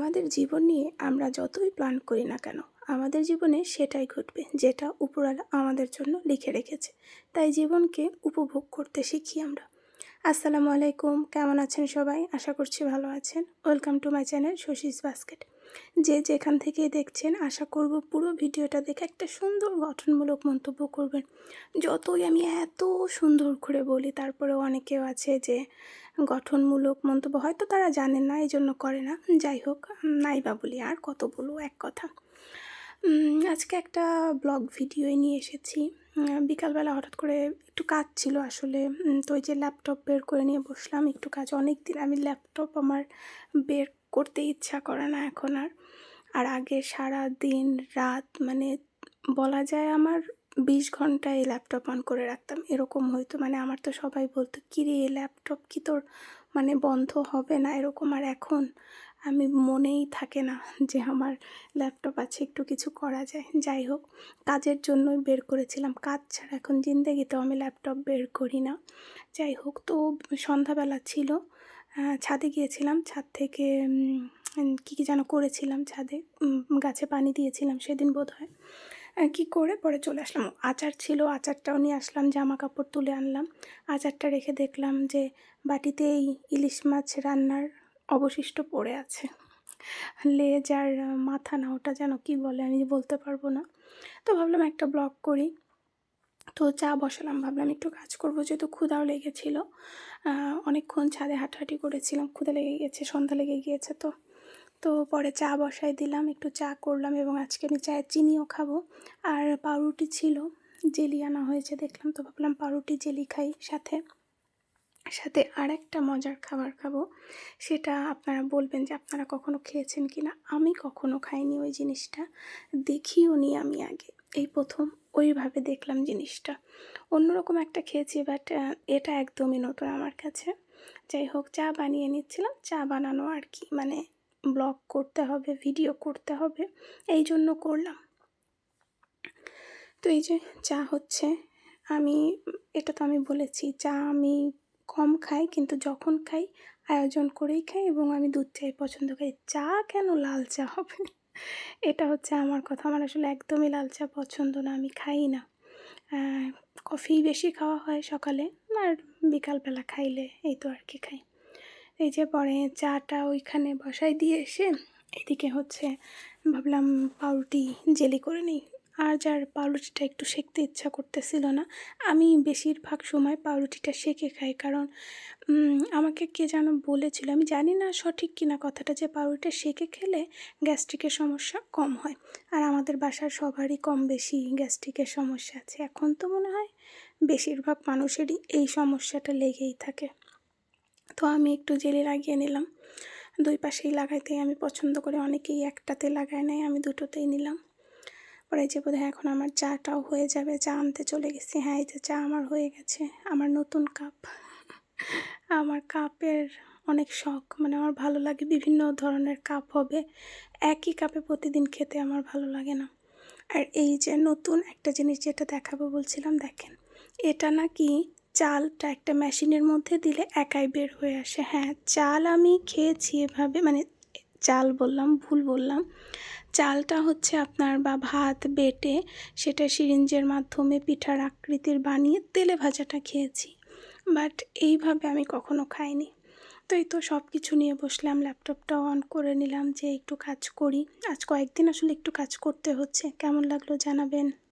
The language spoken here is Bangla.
আমাদের জীবন নিয়ে আমরা যতই প্ল্যান করি না কেন, আমাদের জীবনে সেটাই ঘটবে যেটা উপরওয়ালা আমাদের জন্য লিখে রেখেছে। তাই জীবনকে উপভোগ করতে শিখি আমরা। আসসালামু আলাইকুম, কেমন আছেন সবাই? আশা করছি ভালো আছেন। Welcome to my channel Shashi's basket. যে যেখান থেকে দেখছেন, আশা করব পুরো ভিডিওটা দেখে একটা সুন্দর গঠনমূলক মন্তব্য করবেন। যতই আমি এত সুন্দর করে বলি, তারপরেও অনেকেও আছে যে গঠনমূলক মন্তব্য হয়তো তারা জানেন না, এই জন্য করে না। যাই হোক, নাই বা বলি, আর কত বলবো এক কথা। আজকে একটা ব্লগ ভিডিওই নিয়ে এসেছি। বিকালবেলা হঠাৎ করে একটু কাজ ছিল আসলে, তো ওই যে ল্যাপটপ বের করে নিয়ে বসলাম একটু কাজ। অনেক দিন আমি ল্যাপটপ আমার বের করতে ইচ্ছা করে না এখন আর আগে সারা দিন রাত মানে বলা যায় আমার 20 ঘন্টা এই ল্যাপটপ অন করে রাখতাম, এরকম হয়তো। মানে আমার তো সবাই বলতো, কিরে এই ল্যাপটপ কি তোর মানে বন্ধ হবে না এরকম। আর এখন আমি মনেই থাকে না যে আমার ল্যাপটপ আছে, একটু কিছু করা যায়। যাই হোক, কাজের জন্যই বের করেছিলাম, কাজ ছাড়া এখন জিন্দেগিতেও আমি ল্যাপটপ বের করি না। যাই হোক, তো সন্ধ্যাবেলা ছিল, ছাদে গিয়েছিলাম। ছাদ থেকে কী যেন করেছিলাম ছাদে, গাছে পানি দিয়েছিলাম সেদিন বোধহয়। কী করে পরে চলে আসলাম। আচার ছিল, আচারটাও নিয়ে আসলাম, জামা কাপড় তুলে আনলাম। আচারটা রেখে দেখলাম যে বাটিতে এই ইলিশ মাছ রান্নার অবশিষ্ট পড়ে আছে। লেজ আর মাথা না, ওটা যেন কী বলে আমি বলতে পারবো না। তো ভাবলাম একটা ব্লগ করি, তো চা বসালাম। ভাবলাম একটু কাজ করবো, যেহেতু ক্ষুধাও লেগেছিল। অনেকক্ষণ ছাদে হাঁটাহাঁটি করেছিলাম, ক্ষুধা লেগে গেছে, সন্ধ্যা লেগে গিয়েছে। তো পরে চা বসাই দিলাম, একটু চা করলাম, এবং আজকে আমি চায়ের চিনিও খাবো। আর পাউরুটি ছিল, জেলি আনা হয়েছে দেখলাম, তো ভাবলাম পাউরুটি জেলি খাই। সাথে সাথে আর একটা মজার খাবার খাবো, সেটা আপনারা বলবেন যে আপনারা কখনো খেয়েছেন কি না। আমি কখনো খাইনি ওই জিনিসটা, দেখিও নি আমি আগে, এই প্রথম ওইভাবে দেখলাম জিনিসটা। অন্যরকম একটা খেয়েছি, বাট এটা একদমই নতুন আমার কাছে। যাই হোক, চা বানিয়ে নিচ্ছিলাম, চা বানানো আর কি, মানে ব্লগ করতে হবে, ভিডিও করতে হবে, এই জন্য করলাম। তো এই যে চা হচ্ছে, এটা তো আমি বলেছি, চা আমি কম খাই, কিন্তু যখন খাই আয়োজন করেই খাই, এবং আমি দুধ চাই পছন্দ করি। চা কেন, লাল চা হবে, এটা হচ্ছে আমার কথা। আমার আসলে একদমই লাল চা পছন্দ না, আমি খাই না। কফি বেশি খাওয়া হয় সকালে, আর বিকালবেলা খাইলে এই তো আর কি খাই। এই যে পরে চাটা ওইখানে বসাই দিয়ে এসে এদিকে হচ্ছে ভাবলাম পাউরুটি জেলি করে নিই। আর যার পাউরুটিটা একটু সেঁকতে ইচ্ছা করতেছিল না, আমি বেশিরভাগ সময় পাউরুটিটা সেঁকে খাই। কারণ আমাকে কে যেন বলেছিল, আমি জানি না সঠিক কিনা কথাটা, যে পাউরুটিটা সেঁকে খেলে গ্যাস্ট্রিকের সমস্যা কম হয়। আর আমাদের বাসার সবারই কম বেশি গ্যাস্ট্রিকের সমস্যা আছে। এখন তো মনে হয় বেশিরভাগ মানুষেরই এই সমস্যাটা লেগেই থাকে। তো আমি একটু জেলি লাগিয়ে নিলাম, দুই পাশেই লাগাইতে আমি পছন্দ করি। অনেকেই একটাতে লাগায় নেয়, আমি দুটোতেই নিলাম। পরে যে বোধহয় এখন আমার চাটাও হয়ে যাবে, চা আনতে চলে গেছি। হ্যাঁ, এই যে চা আমার হয়ে গেছে, আমার নতুন কাপ। আমার কাপের অনেক শখ, মানে আমার ভালো লাগে বিভিন্ন ধরনের কাপ হবে, একই কাপে প্রতিদিন খেতে আমার ভালো লাগে না। আর এই যে নতুন একটা জিনিস যেটা দেখাবো বলছিলাম, দেখেন, এটা নাকি চালটা একটা মেশিনের মধ্যে দিলে একাই বের হয়ে আসে। হ্যাঁ, চাল আমি খেয়েছি এভাবে, মানে চাল বললাম, ভুল বললাম। চালটা হচ্ছে আপনার বা ভাত বেটে সেটা সিরিঞ্জের মাধ্যমে পিঠার আকৃতির বানিয়ে তেলে ভাজাটা খেয়েছি, বাট এইভাবে আমি কখনো খাইনি। তো এই তো সব কিছু নিয়ে বসলাম, ল্যাপটপটা অন করে নিলাম যে একটু কাজ করি। আজ কয়েকদিন আসলে একটু কাজ করতে হচ্ছে। কেমন লাগলো জানাবেন।